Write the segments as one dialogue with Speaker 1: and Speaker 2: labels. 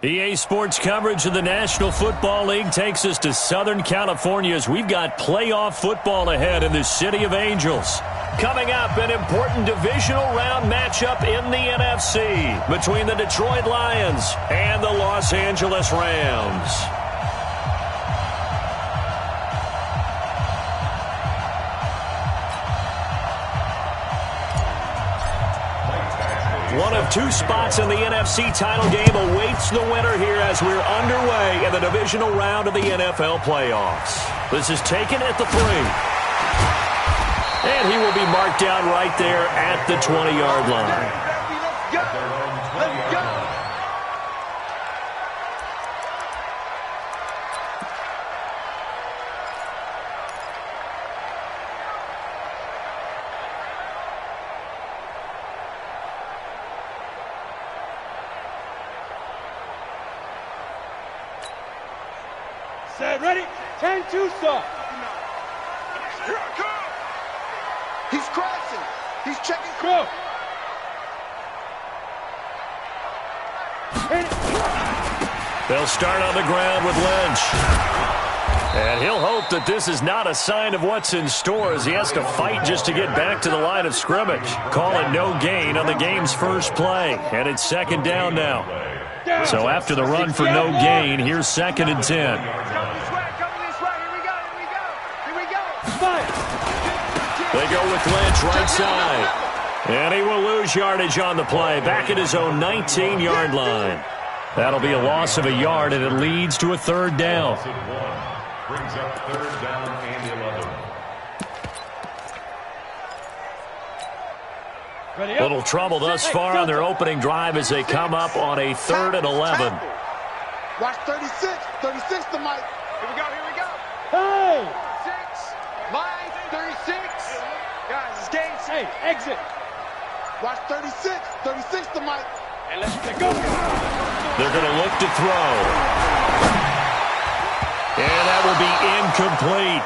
Speaker 1: EA Sports coverage of the National Football League takes us to Southern California as we've got playoff football ahead in the City of Angels. Coming up, an important divisional round matchup in the NFC between the Detroit Lions and the Los Angeles Rams. One of two spots in the NFC title game awaits the winner here as we're underway in the divisional round of the NFL playoffs. This is taken at the 3. And he will be marked down right there at the 20-yard line.
Speaker 2: Let's go! Let's go! Set, ready? 10-2 start. Here I come. He's crashing. He's checking. Go.
Speaker 1: They'll start on the ground with Lynch. And he'll hope that this is not a sign of what's in store as he has to fight just to get back to the line of scrimmage. Call it no gain on the game's first play. And it's second down now. So after the run for no gain, here's 2nd and 10. They go with Lynch right side. And he will lose yardage on the play. Back at his own 19-yard line. That'll be a loss of a yard, and it leads to a 3rd down.
Speaker 3: Brings up 3rd down and 11.
Speaker 1: Little trouble thus far on their opening drive as they come up on a 3rd and 11.
Speaker 2: Watch 36. 36 to Mike. Here we go. Here we go. Hey! 6. Line 36. Guys, it's game. Hey, exit. Watch 36. 36 to Mike. And let's go.
Speaker 1: They're going to look to throw. And that will be incomplete.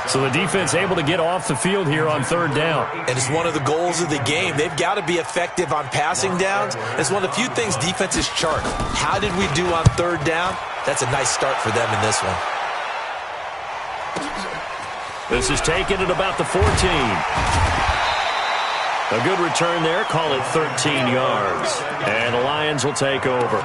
Speaker 1: So the defense able to get off the field here on 3rd down.
Speaker 4: And it's one of the goals of the game. They've got to be effective on passing downs. It's one of the few things defenses chart. How did we do on 3rd down? That's a nice start for them in this one.
Speaker 1: This is taken at about the 14. A good return there. Call it 13 yards. And the Lions will take over.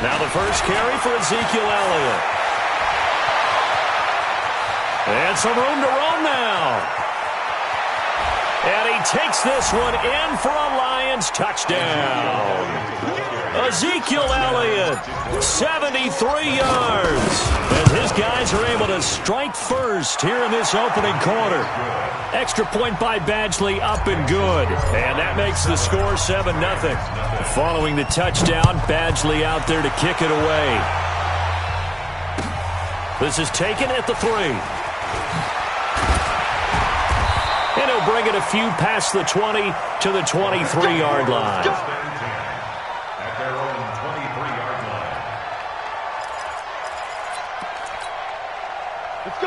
Speaker 1: Now the first carry for Ezekiel Elliott. And some room to roam now. And he takes this one in for a Lions touchdown. Ezekiel Elliott, 73 yards. And his guys are able to strike first here in this opening quarter. Extra point by Badgley, up and good. And that makes the score 7-0. Following the touchdown, Badgley out there to kick it away. This is taken at the 3. And he'll bring it a few past the 20 to the 23-yard line.
Speaker 3: At their own 23-yard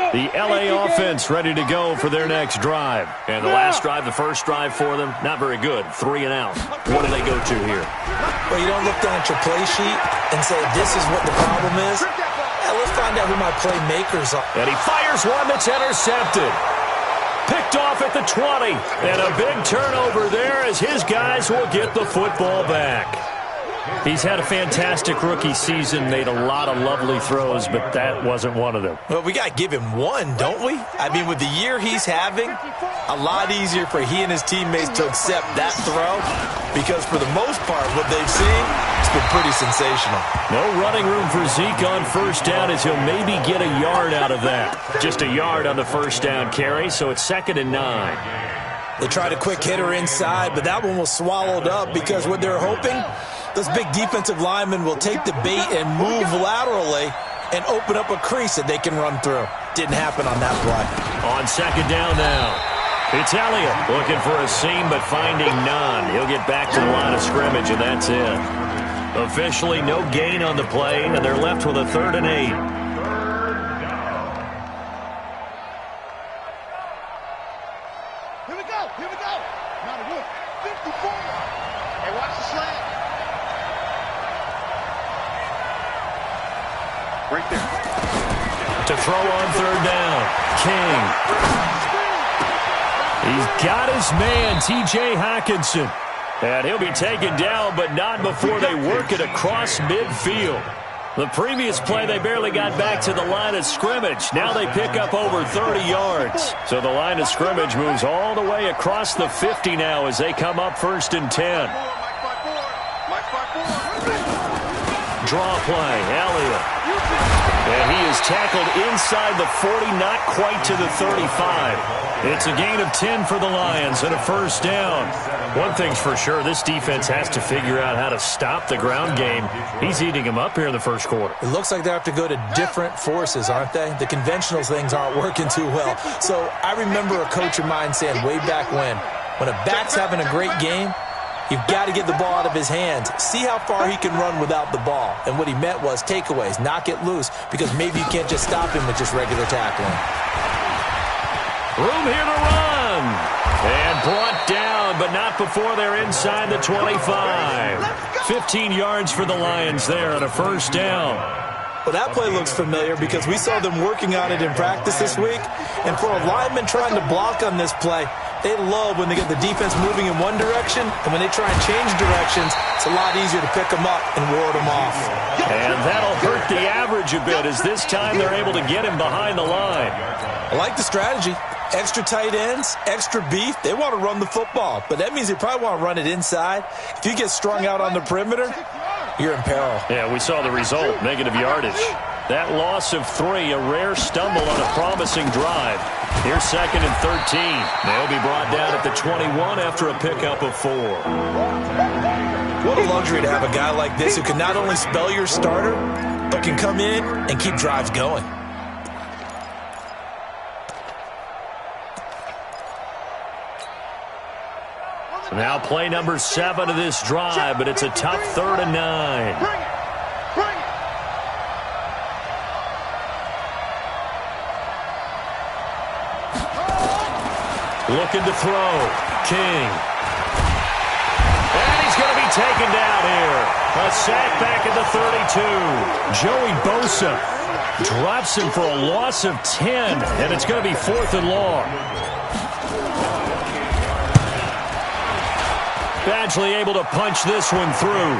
Speaker 3: line.
Speaker 1: The L.A. offense ready to go for their next drive. And the last drive, the first drive for them, not very good. 3 and out. What do they go to here?
Speaker 4: Well, you don't look down at your play sheet and say, this is what the problem is. Yeah, let's find out who my playmakers are.
Speaker 1: And he fires one that's intercepted. Picked off at the 20. And a big turnover there as his guys will get the football back. He's had a fantastic rookie season, made a lot of lovely throws, but that wasn't one of them.
Speaker 4: Well, we got to give him one, don't we? I mean, with the year he's having, a lot easier for he and his teammates to accept that throw because for the most part, what they've seen, it's been pretty sensational.
Speaker 1: No running room for Zeke on first down as he'll maybe get a yard out of that. Just a yard on the first down carry, so it's 2nd and 9.
Speaker 4: They tried a quick hitter inside, but that one was swallowed up because what they're hoping, those big defensive linemen will take the bait and move laterally and open up a crease that they can run through. Didn't happen on that play.
Speaker 1: On 2nd down now. It's Elliott looking for a seam but finding none. He'll get back to the line of scrimmage, and that's it. Officially no gain on the play, and they're left with a 3rd and 8.
Speaker 2: Here we go. Here we go. Not a good. 54. Hey, watch the slant. Right there.
Speaker 1: To throw on 3rd down. King. He's got his man, T.J. Hockenson. And he'll be taken down, but not before they work it across midfield. The previous play, they barely got back to the line of scrimmage. Now they pick up over 30 yards. So the line of scrimmage moves all the way across the 50 now as they come up 1st and 10. Draw play, Elliott. And he is tackled inside the 40, not quite to the 35. It's a gain of 10 for the Lions and a 1st down. One thing's for sure, this defense has to figure out how to stop the ground game. He's eating them up here in the 1st quarter.
Speaker 4: It looks like they have to go to different forces, aren't they? The conventional things aren't working too well. So I remember a coach of mine saying way back when a back's having a great game, you've got to get the ball out of his hands. See how far he can run without the ball. And what he meant was takeaways, knock it loose, because maybe you can't just stop him with just regular tackling.
Speaker 1: Room here to run. And brought down, but not before they're inside the 25. 15 yards for the Lions there and a 1st down.
Speaker 4: Well, that play looks familiar because we saw them working on it in practice this week. And for a lineman trying to block on this play, they love when they get the defense moving in one direction, and when they try and change directions, it's a lot easier to pick them up and ward them off.
Speaker 1: And that'll hurt the average a bit as this time they're able to get him behind the line.
Speaker 4: I like the strategy. Extra tight ends, extra beef. They want to run the football, but that means they probably want to run it inside. If you get strung out on the perimeter, you're in peril.
Speaker 1: Yeah, we saw the result, negative yardage. That loss of 3, a rare stumble on a promising drive. Here's 2nd and 13. They'll be brought down at the 21 after a pickup of 4.
Speaker 4: What a luxury to have a guy like this who can not only spell your starter, but can come in and keep drives going.
Speaker 1: Now play number 7 of this drive, but it's a tough 3rd and 9.
Speaker 2: Bring it. Bring it.
Speaker 1: Looking to throw. King. And he's going to be taken down here. A sack back at the 32. Joey Bosa drops him for a loss of 10, and it's going to be 4th and long. Badgley able to punch this one through.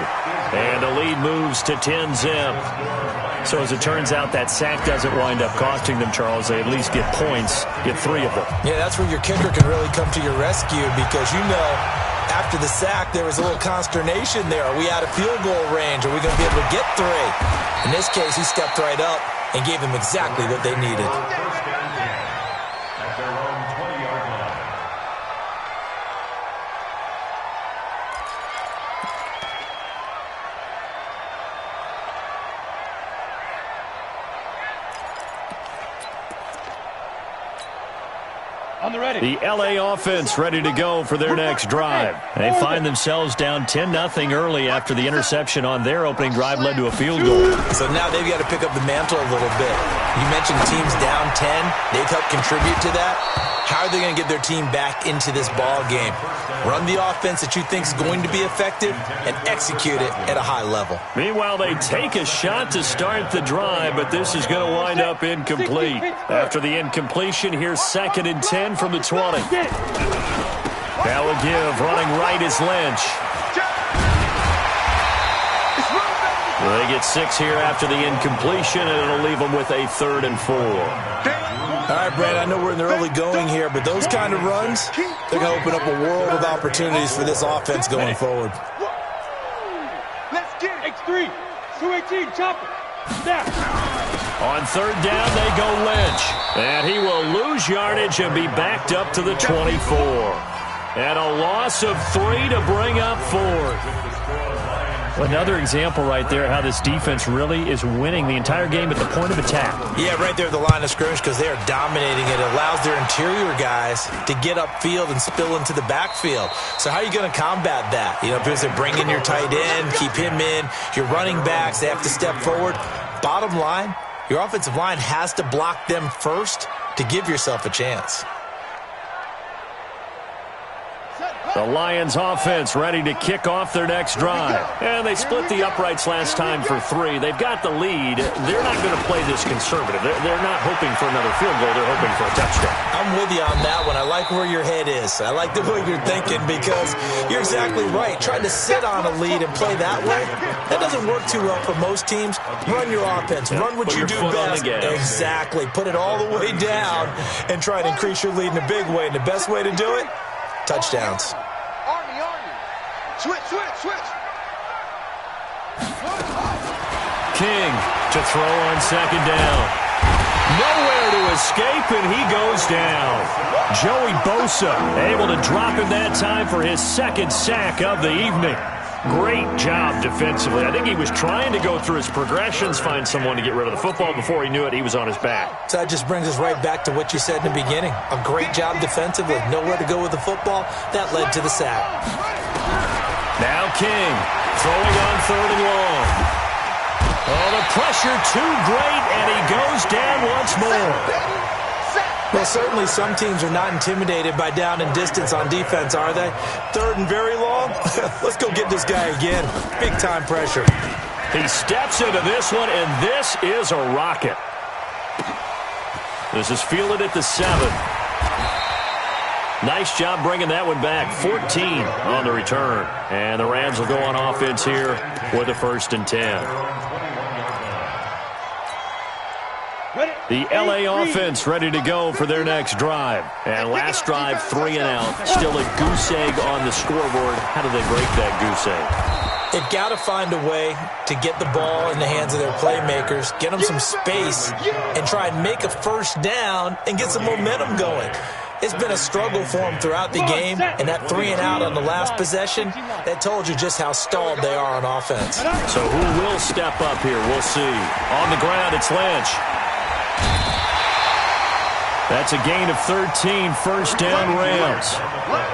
Speaker 1: And the lead moves to 10-zip. So as it turns out, that sack doesn't wind up costing them, Charles. They at least get points, get 3 of them.
Speaker 4: Yeah, that's where your kicker can really come to your rescue because, you know, after the sack, there was a little consternation there. Are we out of field goal range? Are we going to be able to get 3? In this case, he stepped right up and gave them exactly what they needed.
Speaker 1: The L.A. offense ready to go for their next drive. They find themselves down 10-0 early after the interception on their opening drive led to a field goal.
Speaker 4: So now they've got to pick up the mantle a little bit. You mentioned teams down 10. They've helped contribute to that. How are they going to get their team back into this ball game? Run the offense that you think is going to be effective and execute it at a high level.
Speaker 1: Meanwhile, they take a shot to start the drive, but this is going to wind up incomplete. After the incompletion, here's 2nd and 10 from the 20. That will give. Running right is Lynch. They get 6 here after the incompletion, and it'll leave them with a 3rd and 4.
Speaker 4: All right, Brad, I know we're in the early going here, but those kind of runs, they're going to open up a world of opportunities for this offense going forward.
Speaker 2: Let's get it. X3, 218, chopper. Snap.
Speaker 1: On 3rd down, they go Lynch. And he will lose yardage and be backed up to the 24. And a loss of 3 to bring up 4th. Another example right there how this defense really is winning the entire game at the point of attack.
Speaker 4: Yeah, right there at the line of scrimmage because they are dominating it. It allows their interior guys to get upfield and spill into the backfield. So how are you going to combat that? You know, because they bring in your tight end, keep him in. Your running backs, they have to step forward. Bottom line, your offensive line has to block them first to give yourself a chance.
Speaker 1: The Lions offense ready to kick off their next drive. And they split the uprights last time for 3. They've got the lead. They're not going to play this conservative. They're not hoping for another field goal. They're hoping for a touchdown.
Speaker 4: I'm with you on that one. I like where your head is. I like the way you're thinking because you're exactly right. Trying to sit on a lead and play that way, that doesn't work too well for most teams. Run your offense. Run what you do best. Exactly. Put it all the way down and try and increase your lead in a big way. And the best way to do it, touchdowns.
Speaker 2: Switch.
Speaker 1: King to throw on second down. Nowhere to escape, and he goes down. Joey Bosa able to drop him that time for his second sack of the evening. Great job defensively. I think he was trying to go through his progressions, find someone to get rid of the football. Before he knew it, he was on his back.
Speaker 4: So that just brings us right back to what you said in the beginning. A great job defensively. Nowhere to go with the football. That led to the sack.
Speaker 1: Now King throwing on 3rd and long. Oh, the pressure too great, and he goes down once more.
Speaker 4: Well, certainly some teams are not intimidated by down and distance on defense, are they? 3rd and very long? Let's go get this guy again. Big-time pressure.
Speaker 1: He steps into this one, and this is a rocket. This is fielded at the 7. Nice job bringing that one back. 14 on the return. And the Rams will go on offense here with a 1st and 10. The L.A. offense ready to go for their next drive. And last drive, 3 and out. Still a goose egg on the scoreboard. How do they break that goose egg?
Speaker 4: They've got to find a way to get the ball in the hands of their playmakers, get them some space, and try and make a 1st down and get some momentum going. It's been a struggle for them throughout the game, and that 3 and out on the last possession, that told you just how stalled they are on offense.
Speaker 1: So who will step up here? We'll see. On the ground, it's Lynch. That's a gain of 13, 1st down Rams.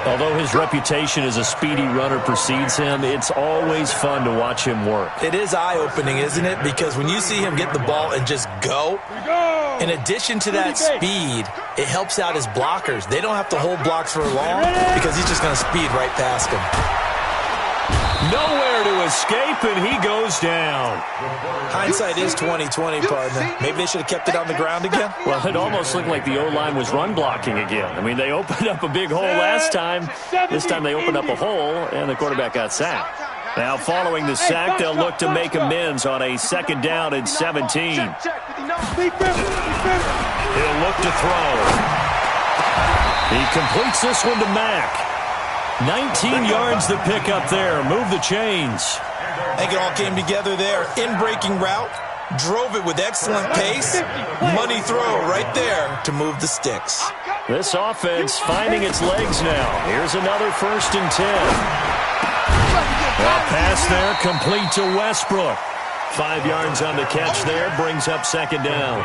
Speaker 1: Although his reputation as a speedy runner precedes him, it's always fun to watch him work.
Speaker 4: It is eye-opening, isn't it? Because when you see him get the ball and just go, in addition to that speed, it helps out his blockers. They don't have to hold blocks for long because he's just going to speed right past them.
Speaker 1: Nowhere to escape, and he goes down.
Speaker 4: Hindsight is 20/20, partner. Maybe they should have kept it on the ground again.
Speaker 1: Well, it almost looked like the O-line was run blocking again. I mean, they opened up a big hole last time. This time they opened up a hole, and the quarterback got sacked. Now, following the sack, they'll look to make amends on a 2nd down and 17. He'll look to throw. He completes this one to Mack. 19 yards to pick up there. Move the chains.
Speaker 4: I think it all came together there. In-breaking route. Drove it with excellent pace. Money throw right there to move the sticks.
Speaker 1: This offense finding its legs now. Here's another 1st and 10. Well, pass there complete to Westbrook. 5 yards on the catch there, brings up 2nd down.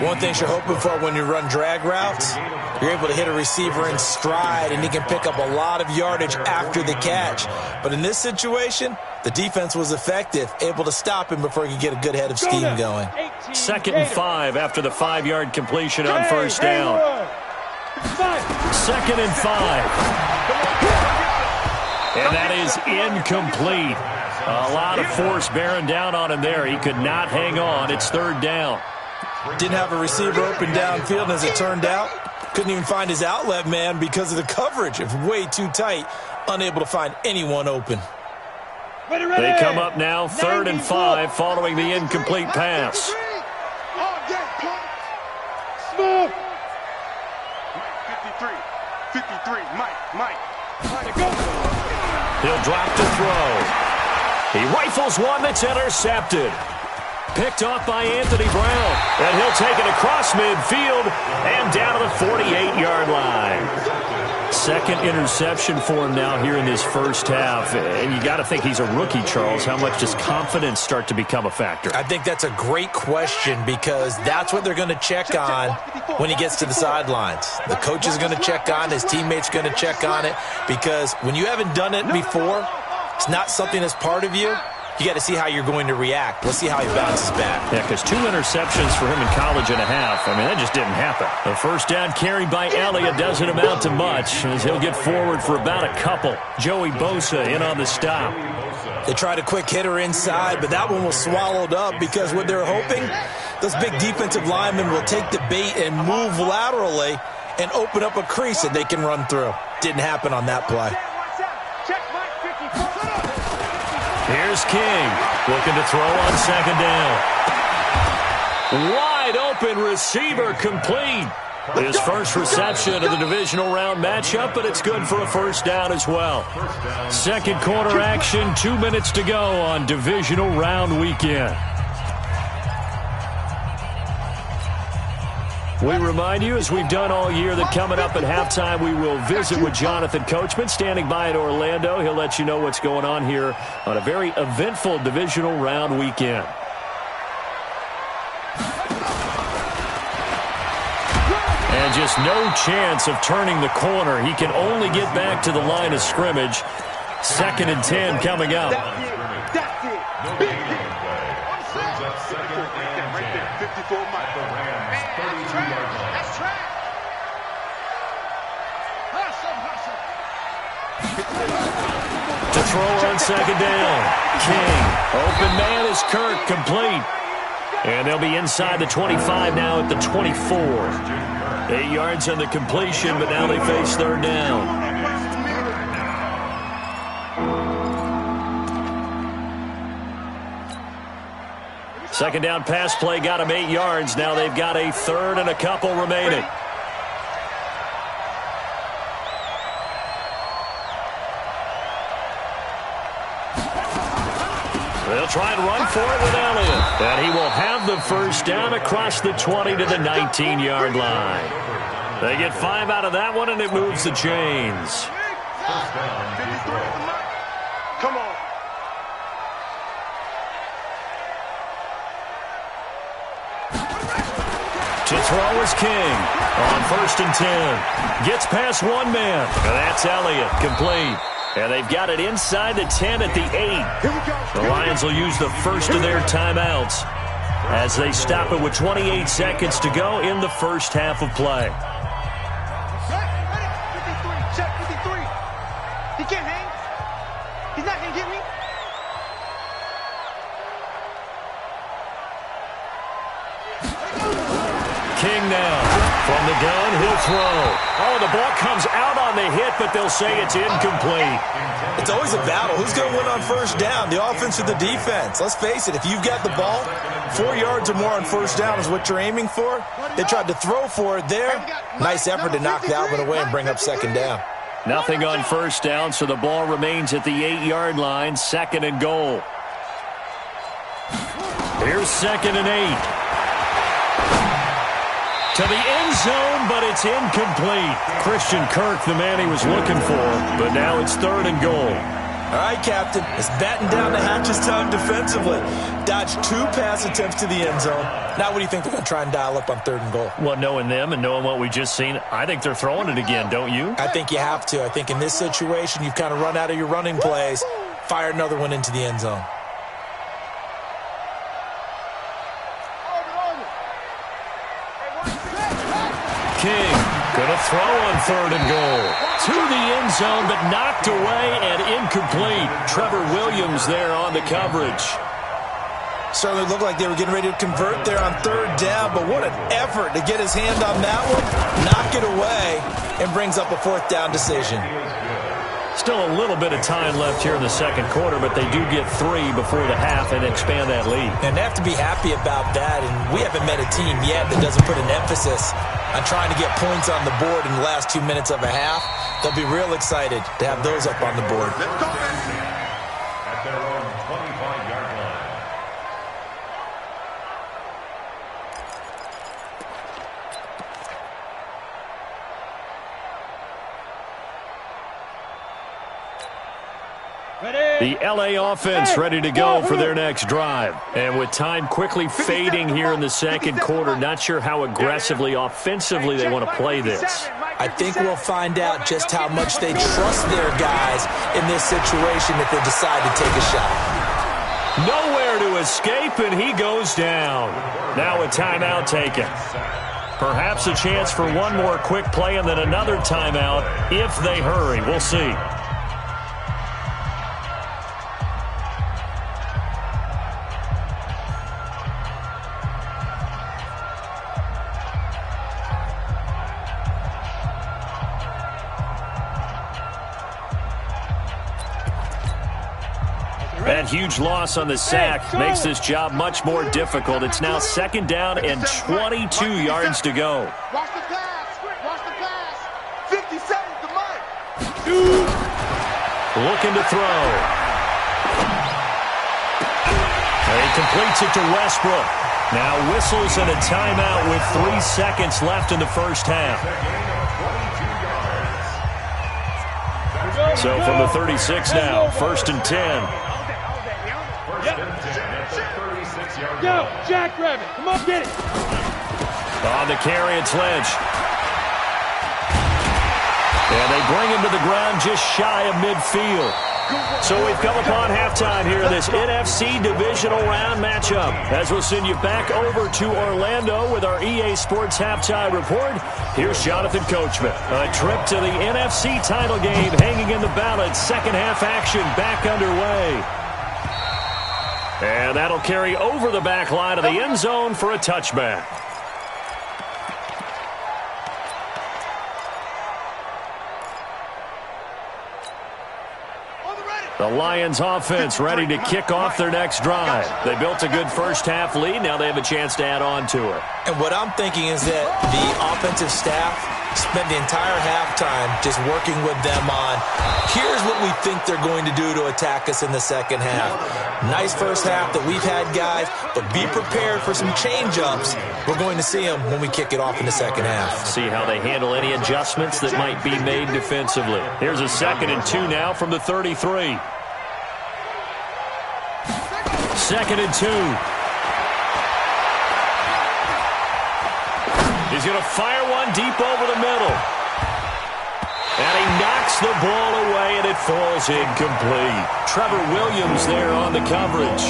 Speaker 4: One thing you're hoping for when you run drag routes, you're able to hit a receiver in stride, and he can pick up a lot of yardage after the catch. But in this situation, the defense was effective, able to stop him before he could get a good head of steam going.
Speaker 1: 2nd and 5 after the 5-yard completion on 1st down. 2nd and 5. And that is incomplete. A lot of force bearing down on him there. He could not hang on. It's 3rd down.
Speaker 4: Didn't have a receiver open downfield, and as it turned out, couldn't even find his outlet man because of the coverage. It's way too tight, unable to find anyone open.
Speaker 1: They come up now, 3rd and 5, following the incomplete pass.
Speaker 2: 53, Mike.
Speaker 1: He'll drop to throw. He rifles one that's intercepted. Picked off by Anthony Brown. And he'll take it across midfield and down to the 48-yard line. second interception for him now here in this first half. And you got to think he's a rookie, Charles. How much does confidence start to become a factor?
Speaker 4: I think that's a great question because that's what they're going to check on when he gets to the sidelines. The coach is going to check on, his teammates going to check on it, because when you haven't done it before, it's not something that's part of you. You got to see how you're going to react. Let's see how he bounces back.
Speaker 1: Yeah, because 2 interceptions for him in college and a half. I mean, that just didn't happen. The first down carry by Elliott doesn't amount to much as he'll get forward for about a couple. Joey Bosa in on the stop.
Speaker 4: They tried a quick hitter inside, but that one was swallowed up because what they're hoping, those big defensive linemen will take the bait and move laterally and open up a crease that they can run through. Didn't happen on that play.
Speaker 1: Here's King, looking to throw on second down. Wide open receiver complete. His first reception of the divisional round matchup, but it's good for a first down as well. Second quarter action, 2 minutes to go on divisional round weekend. We remind you, as we've done all year, that coming up at halftime, we will visit with Jonathan Coachman, standing by in Orlando. He'll let you know what's going on here on a very eventful divisional round weekend. And just no chance of turning the corner. He can only get back to the line of scrimmage. 2nd and 10 coming up.
Speaker 2: That's it. Right there, 54 miles. That's track.
Speaker 1: To throw on second down. King. Open man is Kirk, complete. And they'll be inside the 25 now at the 24. 8 yards on the completion, but now they face third down. Second down pass play got him 8 yards. Now they've got a third and a couple remaining. They'll try and run for it with Elliott. And he will have the first down across the 20 to the 19-yard line. They get 5 out of that one, and it moves the chains.
Speaker 2: Come on.
Speaker 1: To throw is King on 1st and 10. Gets past one man, and that's Elliott, complete. And they've got it inside the 10 at the 8. The Lions will use the first of their timeouts as they stop it with 28 seconds to go in the first half of play.
Speaker 2: Check 53. He can't hang. He's not going to get me.
Speaker 1: King now from the gun, he'll throw. Oh, the ball comes out on the hit, but they'll say it's incomplete.
Speaker 4: It's always a battle. Who's going to win on first down, the offense or the defense? Let's face it, if you've got the ball, 4 yards or more on first down is what you're aiming for. They tried to throw for it there. Nice effort to knock that one away and bring up second down.
Speaker 1: Nothing on first down, so the ball remains at the 8-yard line, 2nd and goal. Here's 2nd and 8. To the end zone, but it's incomplete. Christian Kirk, the man he was looking for, but now it's 3rd and goal.
Speaker 4: All right, Captain, it's batten down the hatches time defensively. Dodged 2 pass attempts to the end zone. Now what do you think they're going to try and dial up on 3rd and goal?
Speaker 1: Well, knowing them and knowing what we just seen, I think they're throwing it again, don't you?
Speaker 4: I think you have to. I think in this situation, you've kind of run out of your running plays. Fire another one into the end zone.
Speaker 1: King gonna throw on 3rd and goal. To the end zone, but knocked away and incomplete. Trevor Williams there on the coverage.
Speaker 4: Certainly looked like they were getting ready to convert there on 3rd down, but what an effort to get his hand on that one, knock it away, and brings up a 4th down decision.
Speaker 1: Still a little bit of time left here in the second quarter, but they do get 3 before the half and expand that lead.
Speaker 4: And they have to be happy about that, and we haven't met a team yet that doesn't put an emphasis on trying to get points on the board in the last 2 minutes of a half. They'll be real excited to have those up on the board.
Speaker 3: At their own 25-yard line.
Speaker 1: The LA offense ready to go for their next drive. And with time quickly fading here in the second quarter, not sure how aggressively, offensively they want to play this.
Speaker 4: I think we'll find out just how much they trust their guys in this situation if they decide to take a shot.
Speaker 1: Nowhere to escape, and he goes down. Now a timeout taken. Perhaps a chance for one more quick play and then another timeout if they hurry. We'll see. That huge loss on the sack makes this job much more difficult. It's now second down and 22 yards to go.
Speaker 2: Watch the pass. Watch the pass. 50 seconds to Mike.
Speaker 1: Looking to throw. He completes it to Westbrook. Now whistles and a timeout with 3 seconds left in the first half. So from the 36 now, first and 10.
Speaker 2: Go, Jackrabbit. Come on, get it.
Speaker 1: On the carry, it's Lynch. And they bring him to the ground just shy of midfield. So we've come upon halftime here in this NFC divisional round matchup. As we'll send you back over to Orlando with our EA Sports halftime report, here's Jonathan Coachman. A trip to the NFC title game hanging in the balance. Second half action back underway. And that'll carry over the back line of the end zone for a touchback. The Lions offense ready to kick off their next drive. They built a good first half lead. Now they have a chance to add on to it.
Speaker 4: And what I'm thinking is that the offensive staff spent the entire halftime just working with them on, here's what we think they're going to do to attack us in the second half. Nice first half that we've had, guys, but be prepared for some change-ups. We're going to see them when we kick it off in the second half.
Speaker 1: See how they handle any adjustments that might be made defensively. Here's a 2nd and 2 now from the 33. 2nd and 2. He's going to fire one deep over the middle. And he knocks the ball away, and it falls incomplete. Trevor Williams there on the coverage.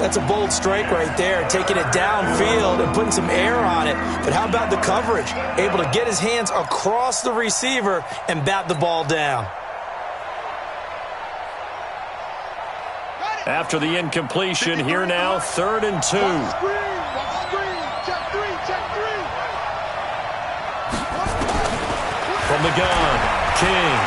Speaker 4: That's a bold strike right there, taking it downfield and putting some air on it. But how about the coverage? Able to get his hands across the receiver and bat the ball down.
Speaker 1: After the incompletion, here now, 3rd and 2. From the gun, King,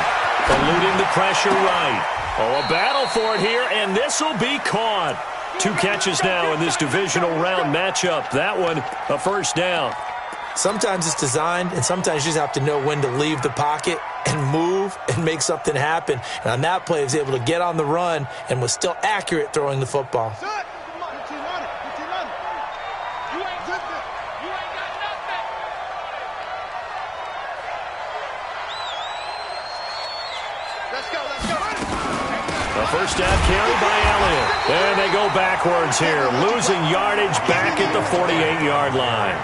Speaker 1: eluding the pressure right. Oh, a battle for it here, and this will be caught. 2 catches now in this divisional round matchup. That one, a first down.
Speaker 4: Sometimes it's designed, and sometimes you just have to know when to leave the pocket and move and make something happen. And on that play, he was able to get on the run and was still accurate throwing the football.
Speaker 1: A first down carry by Elliott. And they go backwards here, losing yardage back at the 48-yard line.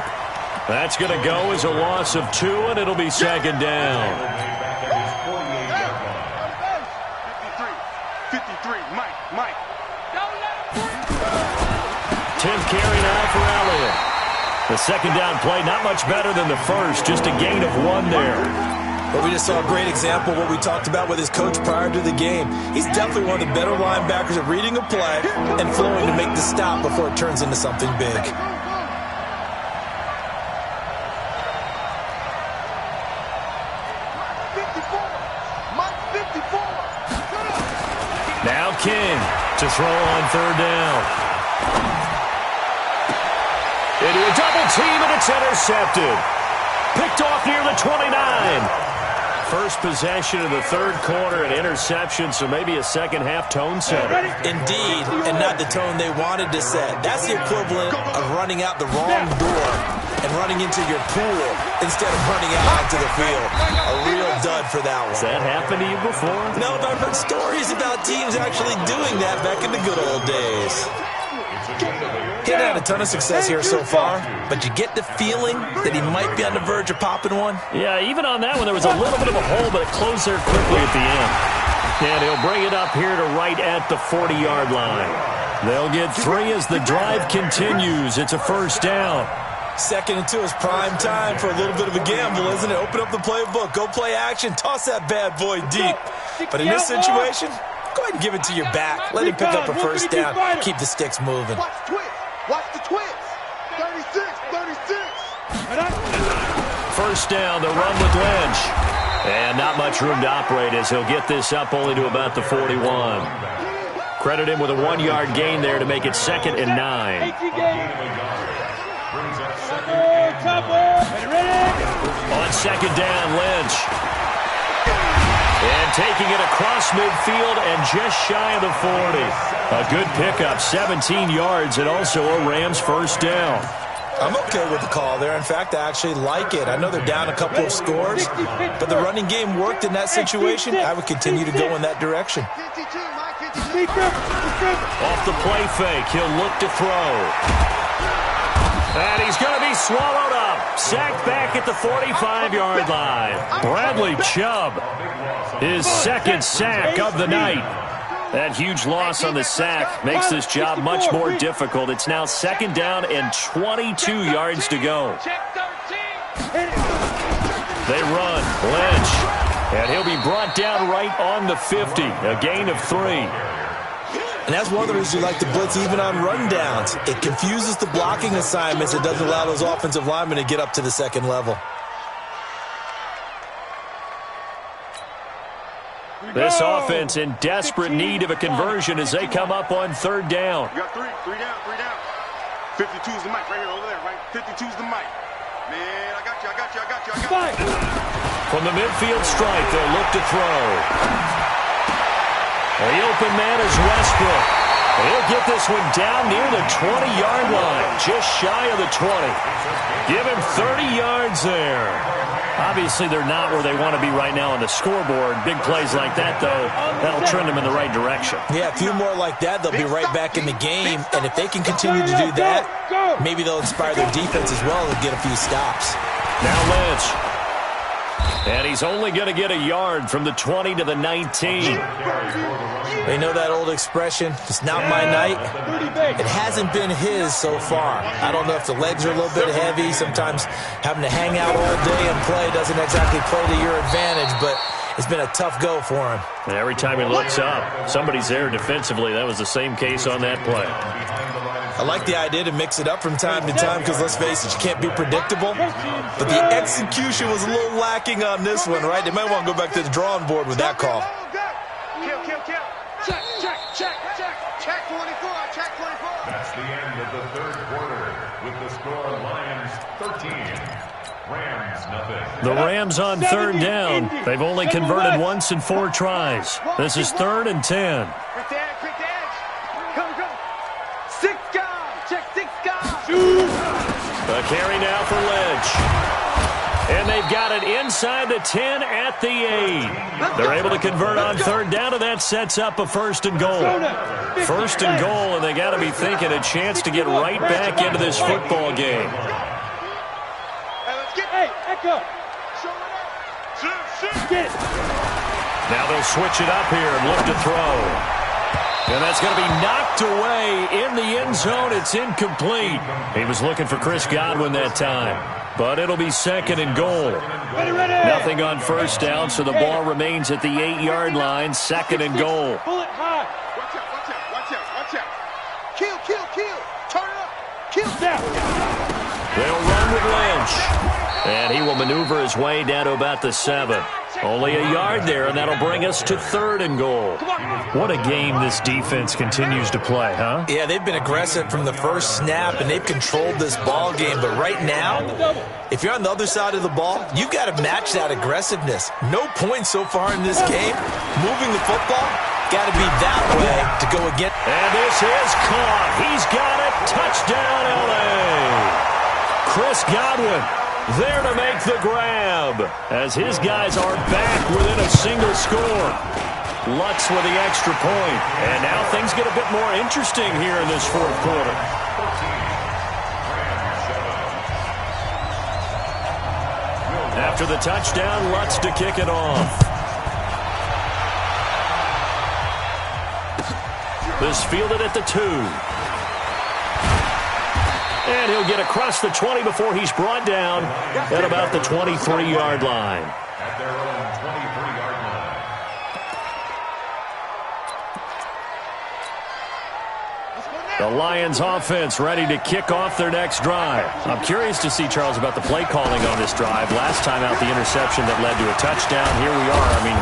Speaker 1: That's going to go as a loss of 2, and it'll be 2nd down.
Speaker 2: 53, Mike.
Speaker 1: 10th carry now for Elliott. The 2nd down play, not much better than the first, just a gain of 1 there.
Speaker 4: But we just saw a great example of what we talked about with his coach prior to the game. He's definitely one of the better linebackers at reading a play and flowing to make the stop before it turns into something big.
Speaker 1: Now King to throw on 3rd down. Into a double team, and it's intercepted. Picked off near the 29. First possession of the 3rd quarter, an interception, so maybe a second half tone setter.
Speaker 4: Indeed, and not the tone they wanted to set. That's the equivalent of running out the wrong door and running into your pool instead of running out onto the field. A real dud for that one.
Speaker 1: Has that happened to you before?
Speaker 4: No, but I've heard stories about teams actually doing that back in the good old days. He hadn't had a ton of success here so far, but you get the feeling that he might be on the verge of popping one.
Speaker 1: Yeah, even on that one, there was a little bit of a hole, but it closed there quickly at the end. And he'll bring it up here to right at the 40-yard line. They'll get 3 as the drive continues. It's a first down.
Speaker 4: 2nd and 2 is prime time for a little bit of a gamble, isn't it? Open up the playbook, go play action, toss that bad boy deep. But in this situation, go ahead and give it to your back. Let him pick up a first down. Keep the sticks moving.
Speaker 2: Watch the twist. Watch the twist. 36, 36.
Speaker 1: First down, the run with Lynch. And not much room to operate as he'll get this up only to about the 41. Credit him with a 1-yard gain there to make it 2nd and 9. On 2nd down, Lynch. And taking it across midfield and just shy of the 40. A good pickup, 17 yards, and also a Rams first down.
Speaker 4: I'm okay with the call there. In fact, I actually like it. I know they're down a couple of scores, but the running game worked in that situation. I would continue to go in that direction.
Speaker 1: Off the play fake, he'll look to throw. And he's going to be swallowed up. Sacked back at the 45-yard line. Bradley Chubb, his 2nd sack of the night. That huge loss on the sack makes this job much more difficult. It's now 2nd down and 22 yards to go. They run. Lynch. And he'll be brought down right on the 50. A gain of 3.
Speaker 4: And that's one of the reasons you like to blitz even on rundowns. It confuses the blocking assignments. It doesn't allow those offensive linemen to get up to the 2nd level.
Speaker 1: This offense in desperate need of a conversion as they come up on 3rd down.
Speaker 2: You got 3 down. 52's the mic right here, over there, right? 52's the mic. Man, I got you.
Speaker 1: From the midfield stripe, they'll look to throw. The open man is Westbrook. He'll get this one down near the 20-yard line, just shy of the 20. Give him 30 yards there. Obviously, they're not where they want to be right now on the scoreboard. Big plays like that, though, that'll trend them in the right direction.
Speaker 4: Yeah, a few more like that, they'll be right back in the game. And if they can continue to do that, maybe they'll inspire their defense as well and get a few stops.
Speaker 1: Now Lynch. And he's only going to get a yard from the 20 to the 19.
Speaker 4: They know that old expression, it's not my night. It hasn't been his so far. I don't know if the legs are a little bit heavy. Sometimes having to hang out all day and play doesn't exactly play to your advantage, but it's been a tough go for him.
Speaker 1: And every time he looks up, somebody's there defensively. That was the same case on that play.
Speaker 4: I like the idea to mix it up from time to time because, let's face it, you can't be predictable. But the execution was a little lacking on this one, right? They might want to go back to the drawing board with that call.
Speaker 2: Kill. Check 24.
Speaker 3: That's the end of the 3rd quarter with the score Lions 13. Rams nothing.
Speaker 1: The Rams on 3rd down. They've only converted once in 4 tries. This is 3rd and 10.
Speaker 2: Quick the edge. Come. 6 guys. Check 6 guys.
Speaker 1: A carry now for Lynch. And they've got it inside the 10 at the 8. They're able to convert on 3rd down, and that sets up a 1st and goal. 1st and goal, and they got to be thinking a chance to get right back into this football game. Now they'll switch it up here and look to throw. And that's going to be knocked away in the end zone. It's incomplete. He was looking for Chris Godwin that time. But it'll be 2nd and goal. Nothing on 1st down, so the ball remains at the 8-yard line. 2nd and goal.
Speaker 2: Watch out. Kill. Turn it up. Kill.
Speaker 1: They'll run with Lynch. And he will maneuver his way down to about the 7. Only a yard there, and that'll bring us to 3rd and goal. What a game this defense continues to play, huh?
Speaker 4: Yeah, they've been aggressive from the first snap, and they've controlled this ball game. But right now, if you're on the other side of the ball, you've got to match that aggressiveness. No points so far in this game. Moving the football, got to be that way to go again.
Speaker 1: And this is caught. He's got it. Touchdown, L.A. Chris Godwin there to make the grab as his guys are back within a single score. Lutz with the extra point. And now things get a bit more interesting here in this fourth quarter. After the touchdown, Lutz to kick it off. This fielded at the 2. And he'll get across the 20 before he's brought down at about the 23-yard line.
Speaker 3: At their own 23-yard line.
Speaker 1: The Lions offense ready to kick off their next drive. I'm curious to see, Charles, about the play calling on this drive. Last time out, the interception that led to a touchdown. Here we are. I mean,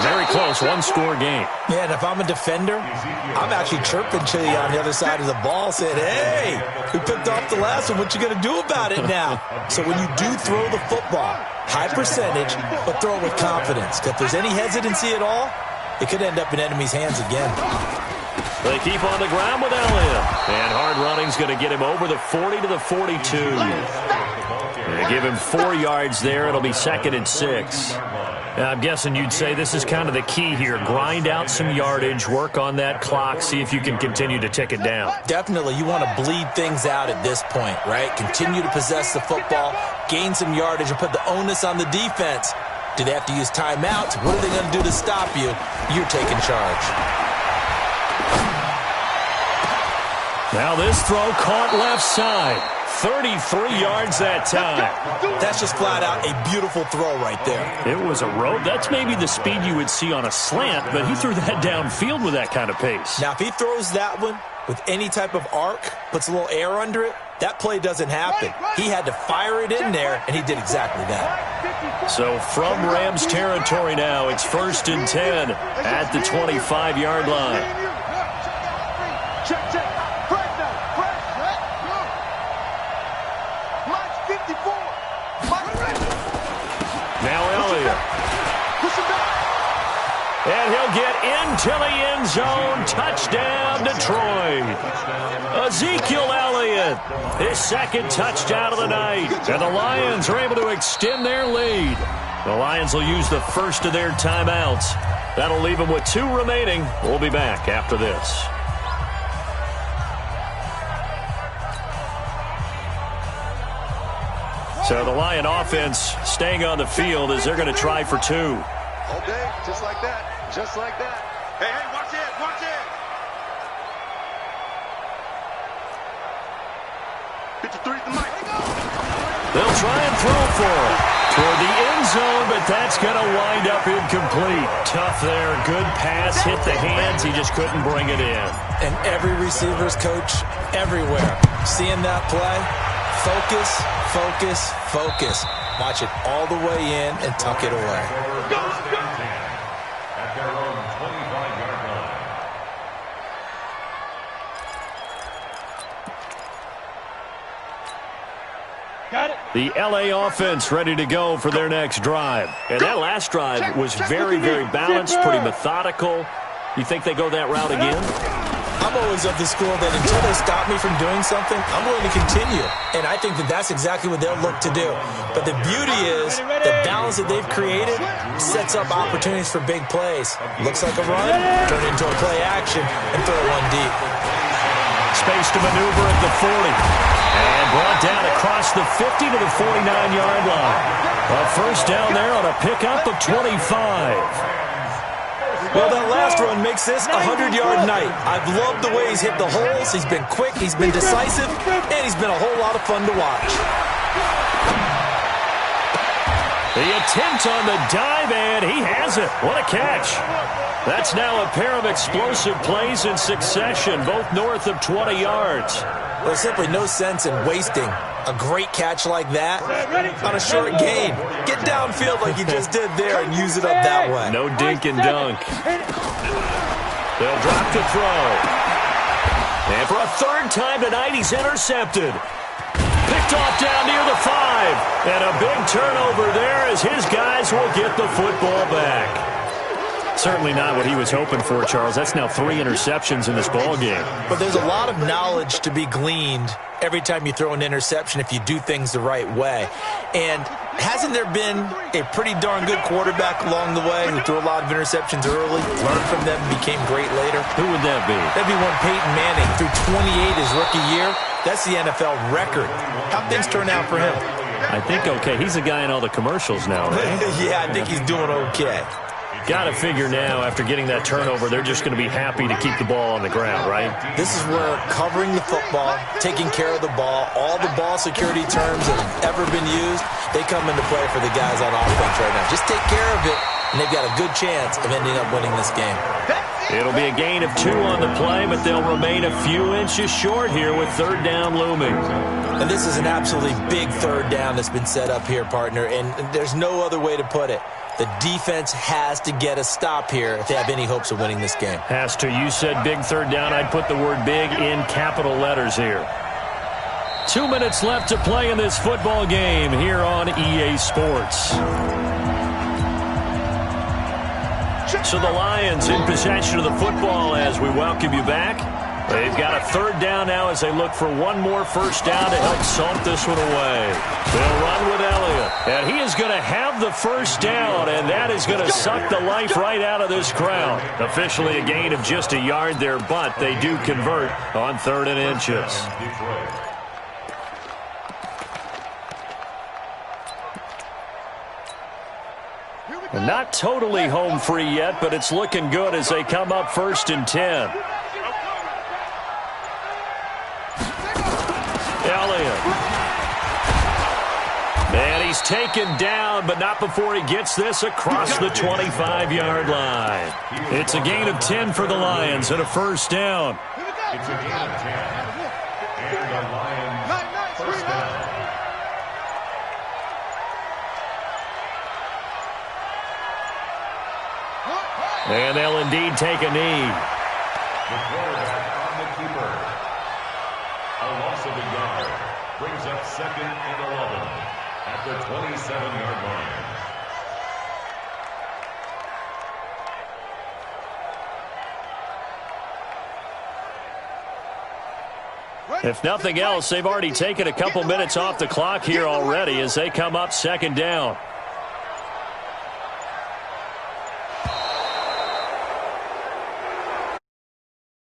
Speaker 1: very close, one-score game.
Speaker 4: Yeah, and if I'm a defender, I'm actually chirping Chili on the other side of the ball, saying, hey, we picked off the last one. What you going to do about it now? So when you do throw the football, high percentage, but throw it with confidence. If there's any hesitancy at all, it could end up in enemy's hands again.
Speaker 1: They keep on the ground with Elliott. And hard running's going to get him over the 40 to the 42. They give him 4 yards there. It'll be 2nd and 6. I'm guessing you'd say this is kind of the key here. Grind out some yardage, work on that clock, see if you can continue to tick it down.
Speaker 4: Definitely. You want to bleed things out at this point, right? Continue to possess the football, gain some yardage, and put the onus on the defense. Do they have to use timeouts? What are they going to do to stop you? You're taking charge.
Speaker 1: Now this throw caught left side. 33 yards that time.
Speaker 4: That's just flat out a beautiful throw right there.
Speaker 1: It was a rope. That's maybe the speed you would see on a slant, but he threw that downfield with that kind of pace.
Speaker 4: Now, if he throws that one with any type of arc, puts a little air under it, that play doesn't happen. He had to fire it in there, and he did exactly that.
Speaker 1: So from Rams territory now, it's 1st and 10 at the 25-yard line.
Speaker 2: Check.
Speaker 1: Now Elliott. And he'll get into the end zone. Touchdown, Detroit. Ezekiel Elliott, his 2nd touchdown of the night. And the Lions are able to extend their lead. The Lions will use the first of their timeouts. That'll leave them with 2 remaining. We'll be back after this. So the Lion offense staying on the field as they're going to try for 2.
Speaker 2: All day, just like that. Just like that. Hey, watch it. Watch it. 53's the mic.
Speaker 1: They'll try and throw for it toward the end zone, but that's going to wind up incomplete. Tough there. Good pass. Hit the hands. He just couldn't bring it in.
Speaker 4: And every receiver's coach everywhere seeing that play. Focus, focus, focus. Watch it all the way in and tuck it away.
Speaker 3: At their own 25-yard line.
Speaker 2: Got it.
Speaker 1: The L.A. offense ready to go for their next drive. And that last drive was very, very balanced, pretty methodical. You think they go that route again?
Speaker 4: I'm always of the school that until they stop me from doing something, I'm willing to continue. And I think that that's exactly what they'll look to do. But the beauty is the balance that they've created sets up opportunities for big plays. Looks like a run, turn it into a play action, and throw one deep.
Speaker 1: Space to maneuver at the 40. And brought down across the 50 to the 49-yard line. A first down there on a pickup of 25.
Speaker 4: Well, that last run makes this a 100-yard night. I've loved the way he's hit the holes. He's been quick, he's been decisive, and he's been a whole lot of fun to watch.
Speaker 1: The attempt on the dive, and he has it. What a catch. That's now a pair of explosive plays in succession, both north of 20 yards.
Speaker 4: There's simply no sense in wasting a great catch like that on a short gain. Get downfield like you just did there and use it up that way.
Speaker 1: No dink and dunk. They'll drop to throw. And for a 3rd time tonight, he's intercepted. Picked off down near the 5. And a big turnover there as his guys will get the football back. Certainly not what he was hoping for, Charles. That's now 3 interceptions in this ball game.
Speaker 4: But there's a lot of knowledge to be gleaned every time you throw an interception if you do things the right way. And hasn't there been a pretty darn good quarterback along the way who threw a lot of interceptions early, learned from them, became great later?
Speaker 1: Who would that be?
Speaker 4: That'd be one Peyton Manning threw 28 his rookie year. That's the NFL record. How'd things turn out for him?
Speaker 1: I think okay. He's a guy in all the commercials now, right?
Speaker 4: Yeah, I think he's doing okay.
Speaker 1: Got to figure now, after getting that turnover, they're just going to be happy to keep the ball on the ground, right?
Speaker 4: This is where covering the football, taking care of the ball, all the ball security terms that have ever been used, they come into play for the guys on offense right now. Just take care of it, and they've got a good chance of ending up winning this game.
Speaker 1: It'll be a gain of 2 on the play, but they'll remain a few inches short here with 3rd down looming.
Speaker 4: And this is an absolutely big 3rd down that's been set up here, partner, and there's no other way to put it. The defense has to get a stop here if they have any hopes of winning this game.
Speaker 1: Has to. You said big 3rd down. I'd put the word big in capital letters here. 2 minutes left to play in this football game here on EA Sports. So the Lions in possession of the football as we welcome you back. They've got a 3rd down now as they look for one more 1st down to help salt this one away. They'll run with Elliott. And he is going to have the 1st down, and that is going to suck the life right out of this crowd. Officially a gain of just a yard there, but they do convert on 3rd and inches. Not totally home free yet, but it's looking good as they come up 1st and 10. Elliott. And he's taken down, but not before he gets this across the 25-yard line. It's a gain of 10 for the Lions and a 1st down.
Speaker 3: It's a gain of 10. And the Lions 1st down.
Speaker 1: And they'll indeed take a knee.
Speaker 3: The quarterback on the keeper. A loss of a yard brings up 2nd and 11 at the 27-yard line.
Speaker 1: If nothing else, they've already taken a couple minutes off the clock here already as they come up 2nd down.